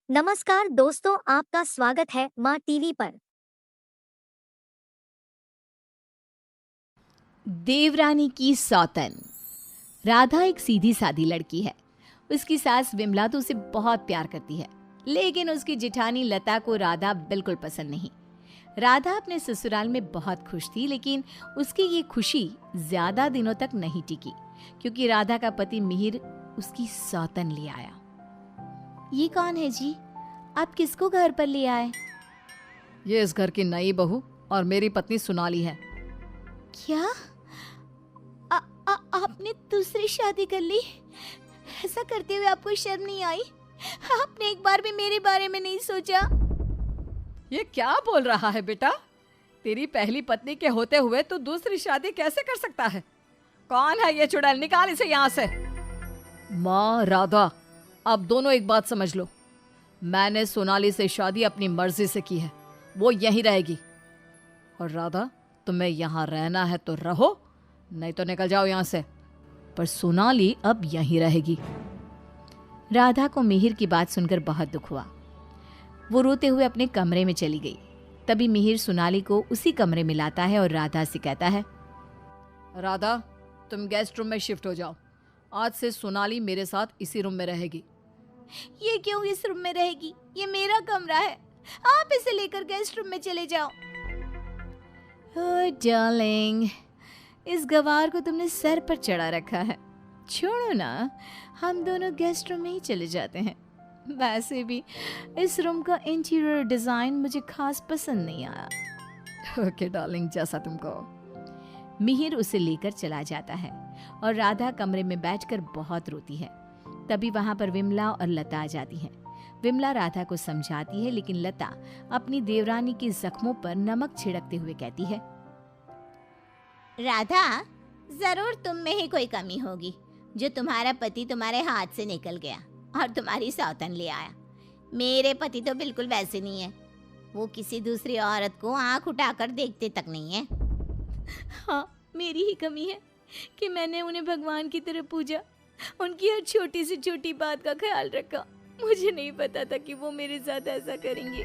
नमस्कार दोस्तों, आपका स्वागत है माँ टीवी पर। देवरानी की सौतन। राधा एक सीधी सादी लड़की है। उसकी सास विमला तो उसे बहुत प्यार करती है, लेकिन उसकी जिठानी लता को राधा बिल्कुल पसंद नहीं। राधा अपने ससुराल में बहुत खुश थी, लेकिन उसकी ये खुशी ज्यादा दिनों तक नहीं टिकी, क्योंकि राधा का पति मिहिर उसकी सौतन ले आया। ये कौन है जी? आप किसको घर पर ले आए? ये इस घर की नई बहू और मेरी पत्नी सोनाली है। क्या आपने दूसरी शादी कर ली? ऐसा करते हुए आपको शर्म नहीं आई? आपने एक बार भी मेरे बारे में नहीं सोचा? ये क्या बोल रहा है बेटा? तेरी पहली पत्नी के होते हुए तू दूसरी शादी कैसे कर सकता है? कौन है ये चुड़ैल? निकाल इसे यहाँ से। माँ राधा, आप दोनों एक बात समझ लो। मैंने सोनाली से शादी अपनी मर्जी से की है, वो यहीं रहेगी। और राधा, तुम्हें यहाँ रहना है तो रहो, नहीं तो निकल जाओ यहाँ से। पर सोनाली अब यहीं रहेगी। राधा को मिहिर की बात सुनकर बहुत दुख हुआ। वो रोते हुए अपने कमरे में चली गई। तभी मिहिर सोनाली को उसी कमरे में लाता है और राधा से कहता है, राधा, तुम गेस्ट रूम में शिफ्ट हो जाओ। आज से सोनाली मेरे साथ इसी रूम में रहेगी। ये क्यों इस रूम में रहेगी? ये मेरा कमरा है, आप इसे लेकर गेस्ट रूम में चले जाओ। ओह डार्लिंग, इस गवार को तुमने सर पर चढ़ा रखा है। छोड़ो ना, हम दोनों गेस्ट रूम में ही चले जाते हैं। वैसे भी इस रूम का इंटीरियर डिजाइन मुझे खास पसंद नहीं आया। ओके डार्लिंग, जैसा तुम कहो। मिहिर उसे लेकर चला जाता है और राधा कमरे में बैठकर बहुत रोती है। तभी वहां पर विमला और लता आ जाती हैं। विमला राधा को समझाती है, लेकिन लता अपनी देवरानी के जख्मों पर नमक छिड़कते हुए कहती है, राधा, जरूर तुम में ही कोई कमी होगी जो तुम्हारा पति तुम्हारे हाथ से निकल गया और तुम्हारी सौतन ले आया। मेरे पति तो बिल्कुल वैसे नहीं है। वो किसी दूसरी औरत को आंख उठाकर देखते तक नहीं है। हाँ, मेरी ही कमी है कि मैंने उन्हें भगवान की तरह पूजा, उनकी हर छोटी से छोटी बात का ख्याल रखा। मुझे नहीं पता था कि वो मेरे साथ ऐसा करेंगे।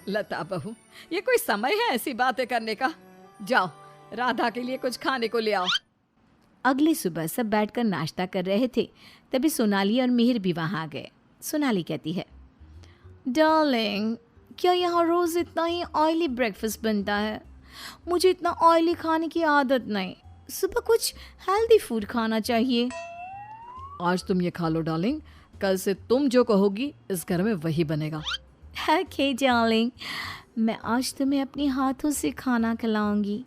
लता बहू, ये कोई समय है ऐसी बातें करने का? जाओ, राधा के लिए कुछ खाने को ले आओ। अगली सुबह सब बैठकर नाश्ता कर रहे थे। तभी सोनाली और मिहिर भी वहां आ गए। सोनाली कहती है, डार्लिंग, क्या यहाँ रोज इतना ही ऑयली ब्रेकफास्ट बनता है? मुझे इतना ऑयली खाने की आदत नहीं। सुबह कुछ हेल्दी फूड खाना चाहिए। आज तुम ये खा लो डार्लिंग, कल से तुम जो कहोगी इस घर में वही बनेगा। ओके डार्लिंग, मैं आज तुम्हें अपने हाथों से खाना खिलाऊंगी।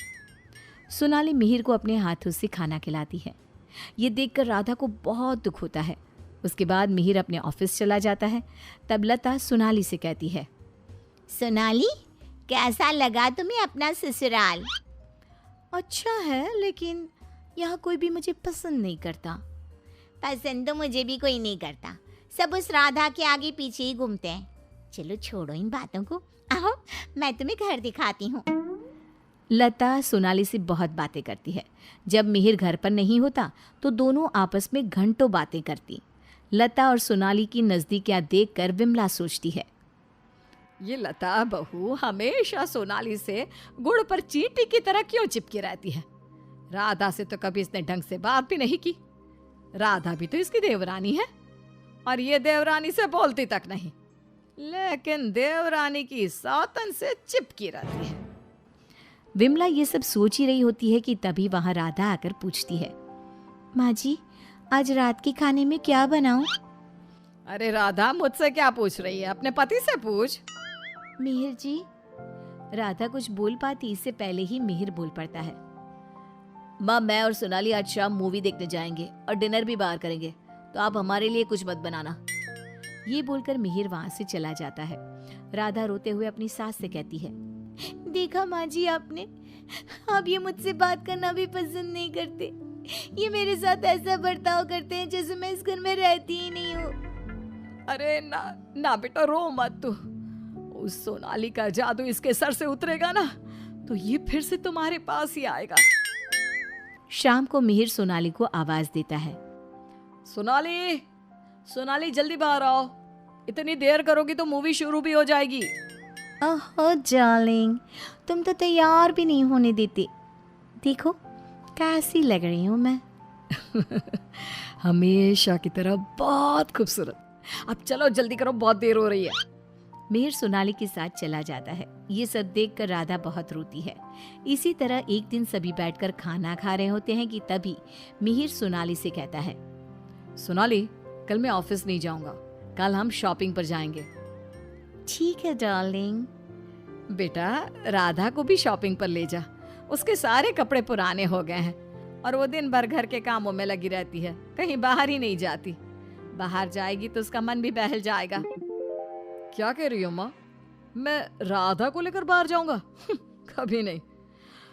सोनाली मिहिर को अपने हाथों से खाना खिलाती है। ये देखकर राधा को बहुत दुख होता है। उसके बाद मिहिर अपने ऑफिस चला जाता है। तब लता सोनाली से कहती है, सोनाली, कैसा लगा तुम्हें अपना ससुराल? अच्छा है, लेकिन यहाँ कोई भी मुझे पसंद नहीं करता। पसंद तो मुझे भी कोई नहीं करता। सब उस राधा के आगे पीछे ही घूमते हैं। चलो छोड़ो इन बातों को, आओ मैं तुम्हें घर दिखाती हूँ। लता सोनाली से बहुत बातें करती है। जब मिहिर घर पर नहीं होता तो दोनों आपस में घंटों बातें करती। लता और सोनाली की नज़दीकियाँ देखकर विमला सोचती है, ये लता बहू हमेशा सोनाली से गुड़ पर चींटी की तरह क्यों चिपकी रहती है? राधा से तो कभी इसने ढंग से बात भी नहीं की। राधा भी तो इसकी देवरानी है और ये देवरानी से बोलती तक नहीं, लेकिन देवरानी की सौतन से चिपकी रहती है। विमला ये सब सोच ही रही होती है कि तभी वहां राधा आकर पूछती है, माँ जी, आज रात के खाने में क्या बनाऊं? अरे राधा, मुझसे क्या पूछ रही है? अपने पति से पूछ। मिहिर जी। राधा कुछ बोल पाती इससे पहले ही मिहिर बोल पड़ता है, माँ, मैं और सोनाली आज शाम मूवी देखने जाएंगे और डिनर भी बाहर करेंगे, तो आप हमारे लिए कुछ मत बनाना। ये बोलकर मिहिर वहां से चला जाता है। राधा रोते हुए अपनी सास से कहती है, देखा माँ जी आपने, आप ये मुझसे बात करना भी पसंद नहीं करते। ये मेरे साथ ऐसा बर्ताव करते हैं जैसे मैं इस घर में रहती ही नहीं हूँ। अरे ना ना बेटा, रो मत तू। उस सोनाली का जादू इसके सर से उतरेगा ना तो ये फिर से तुम्हारे पास ही आएगा। शाम को मिहिर सोनाली को आवाज देता है, सोनाली, सोनाली जल्दी बाहर आओ। इतनी देर करोगी तो मूवी शुरू भी हो जाएगी। ओहो डार्लिंग, तुम तो तैयार भी नहीं होने देते। देखो कैसी लग रही हूँ मैं। हमेशा की तरह बहुत खूबसूरत। अब चलो जल्दी करो, बहुत देर हो रही है। मिहिर सोनाली के साथ चला जाता है। ये सब देखकर राधा बहुत रोती है। इसी तरह एक दिन सभी बैठकर खाना खा रहे होते हैं कि तभी मिहिर सोनाली से कहता है, सोनाली, कल मैं ऑफिस नहीं जाऊंगा, कल हम शॉपिंग पर जाएंगे। ठीक है डार्लिंग। बेटा, राधा को भी शॉपिंग पर ले जा। उसके सारे कपड़े पुराने हो गए हैं और वो दिन भर घर के कामों में लगी रहती है, कहीं बाहर ही नहीं जाती। बाहर जाएगी तो उसका मन भी बहल जाएगा। क्या कह रही हो माँ? मैं राधा को लेकर बाहर जाऊंगा? कभी नहीं।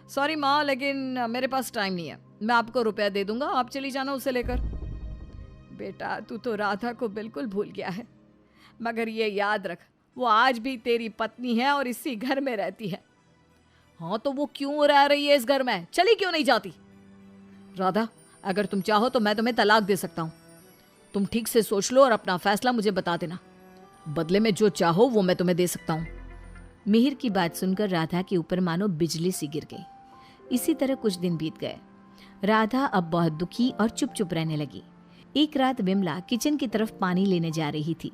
सॉरी माँ, लेकिन मेरे पास टाइम नहीं है। मैं आपको रुपया दे दूंगा, आप चली जाना उसे लेकर। बेटा, तू तो राधा को बिल्कुल भूल गया है, मगर ये याद रख, वो आज भी तेरी पत्नी है और इसी घर में रहती है। हाँ, तो वो क्यों रह रही है इस घर में? चली क्यों नहीं जाती? राधा, अगर तुम चाहो तो मैं तुम्हें तलाक दे सकता हूँ। तुम ठीक से सोच लो और अपना फैसला मुझे बता देना। बदले में जो चाहो वो मैं तुम्हें दे सकता हूँ। मिहिर की बात सुनकर राधा के ऊपर मानो बिजली सी गिर गई। इसी तरह कुछ दिन बीत गए। राधा अब बहुत दुखी और चुप चुप रहने लगी। एक रात विमला किचन की तरफ पानी लेने जा रही थी,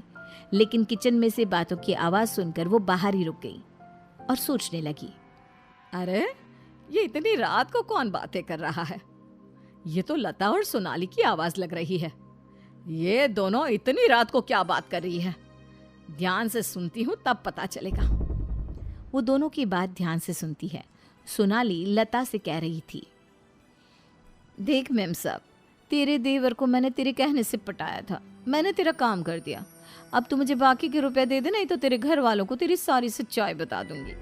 लेकिन किचन में से बातों की आवाज सुनकर वो बाहर ही रुक गई और सोचने लगी, अरे ये इतनी रात को कौन बातें कर रहा है? ये तो लता और सोनाली की आवाज लग रही है। ये दोनों इतनी रात को क्या बात कर रही है? ध्यान से सुनती हूँ तब पता चलेगा। वो दोनों की बात ध्यान से सुनती है। सोनाली लता से कह रही थी, देख मेम साहब, तेरे देवर को मैंने तेरे कहने से पटाया था। मैंने तेरा काम कर दिया। अब तू मुझे बाकी के रुपए दे दे, नहीं तो तेरे घर वालों को तेरी सारी सच्चाई बता दूंगी।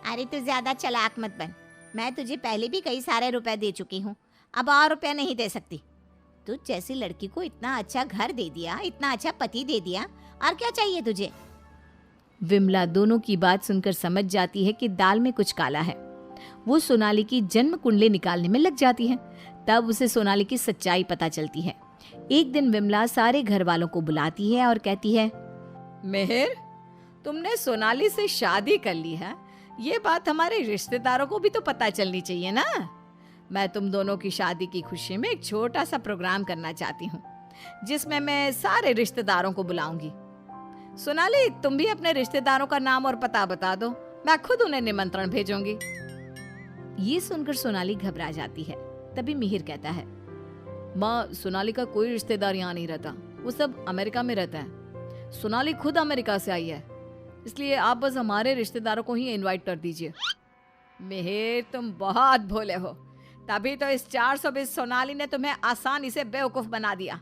अरे तू ज्यादा चालाक मत बन। मैं तुझे पहले भी कई सारे रुपए दे चुकी हूँ, अब और रुपया नहीं दे सकती। तू जैसी लड़की को इतना अच्छा घर दे दिया, इतना अच्छा पति दे दिया, और क्या चाहिए तुझे? विमला दोनों की बात सुनकर समझ जाती है कि दाल में कुछ काला है। वो सोनाली की जन्म कुंडली निकालने में लग जाती है। तब उसे सोनाली की सच्चाई पता चलती है। एक दिन विमला सारे घर वालों को बुलाती है और कहती है, मेहर, तुमने सोनाली से शादी कर ली है, ये बात हमारे रिश्तेदारों को भी तो पता चलनी चाहिए ना। मैं तुम दोनों की शादी की खुशी में एक छोटा सा प्रोग्राम करना चाहती हूँ, जिसमें मैं सारे रिश्तेदारों को बुलाऊंगी। सोनाली, तुम भी अपने रिश्तेदारों का नाम और पता बता दो, मैं खुद उन्हें निमंत्रण भेजूंगी। ये सुनकर सोनाली घबरा जाती है। तभी मिहिर कहता है, माँ, सोनाली का कोई रिश्तेदार यहाँ नहीं रहता, वो सब अमेरिका में रहता है। सोनाली खुद अमेरिका से आई है, इसलिए आप बस हमारे रिश्तेदारों को ही इनवाइट कर दीजिए। मेहर, तुम बहुत भोले हो, तभी तो इस 420 सोनाली ने तुम्हें आसानी से बेवकूफ बना दिया।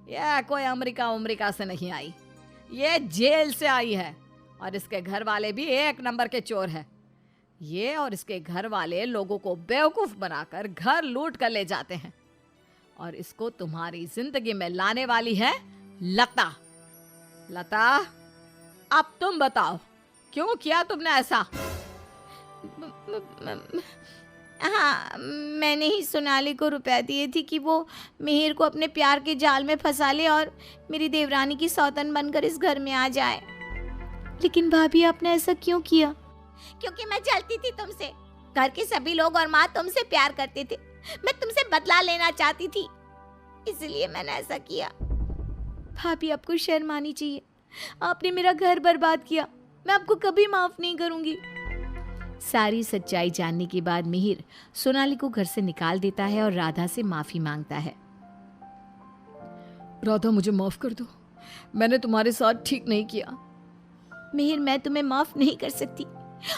यह कोई अमेरिका से नहीं आई, ये जेल से आई है, और इसके घर वाले भी एक नंबर के चोर हैं। ये और इसके घर वाले लोगों को बेवकूफ बनाकर घर लूट कर ले जाते हैं, और इसको तुम्हारी जिंदगी में लाने वाली है लता। लता, अब तुम बताओ, क्यों किया तुमने ऐसा? हाँ, मैंने ही सोनाली को रुपया दिए थी कि वो मिहिर को अपने प्यार के जाल में फंसा ले और मेरी देवरानी की सौतन बनकर इस घर में आ जाए। लेकिन भाभी, आपने ऐसा क्यों किया? क्योंकि मैं जलती थी तुमसे। घर के सभी लोग और माँ तुमसे प्यार करते थे। मैं तुमसे बदला लेना चाहती थी, इसलिए मैंने ऐसा किया। भाभी, आपको शर्म आनी चाहिए। आपने मेरा घर बर्बाद किया। मैं आपको कभी माफ नहीं करूंगी। सारी सच्चाई जानने के बाद मिहिर सोनाली को घर से निकाल देता है और राधा से माफी मांगता है। राधा, मुझे माफ कर दो, मैंने तुम्हारे साथ ठीक नहीं किया। मिहिर, मैं तुम्हें माफ नहीं कर सकती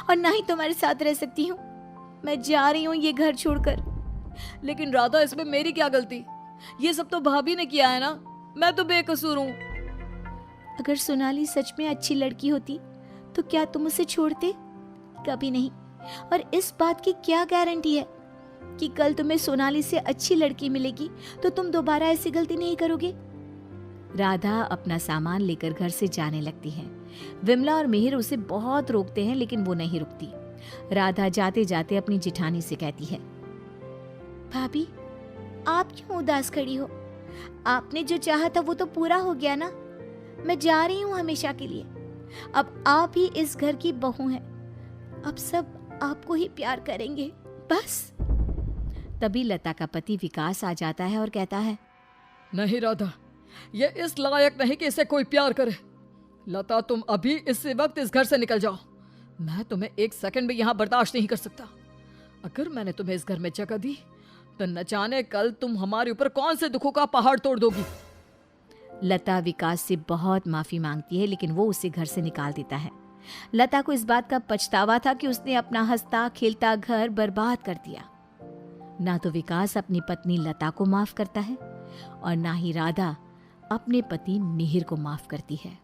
और ना ही तुम्हारे साथ रह सकती हूँ। मैं जा रही हूँ ये घर छोड़कर। लेकिन राधा, इसमें मेरी क्या गलती? ये सब तो भाभी ने किया है ना, मैं तो बेकसूर हूँ। अगर सोनाली सच में अच्छी लड़की होती तो क्या तुम उसे छोड़ते? कभी नहीं। और इस बात की क्या गारंटी है कि कल तुम्हें सोनाली से अच्छी लड़की मिलेगी तो तुम दोबारा ऐसी गलती नहीं करोगे? राधा अपना सामान लेकर घर से जाने लगती है। विमला और मिहिर उसे बहुत रोकते हैं, लेकिन वो नहीं रुकती। राधा जाते जाते अपनी जिठानी से कहती है, भाभी, आप क्यों उदास खड़ी हो? आपने जो चाहा था वो तो पूरा हो गया ना। मैं जा रही हूँ हमेशा के लिए। अब आप ही इस घर की बहू हैं। अब सब आपको ही प्यार करेंगे, बस। तभी लता का पति विकास आ जाता है और कहता है, नहीं राधा, ये इस लायक नहीं कि इसे कोई प्यार करे। लता, तुम अभी इसी वक्त इस घर से निकल जाओ। मैं तुम्हें एक सेकंड भी यहाँ बर्दाश्त नहीं कर सकता। अगर मैंने तुम्हें इस घर में जगह दी तो न जाने कल तुम हमारे ऊपर कौन से दुखों का पहाड़ तोड़ दोगी। लता विकास से बहुत माफी मांगती है, लेकिन वो उसे घर से निकाल देता है। लता को इस बात का पछतावा था कि उसने अपना हंसता खेलता घर बर्बाद कर दिया। ना तो विकास अपनी पत्नी लता को माफ करता है और ना ही राधा अपने पति मिहिर को माफ करती है।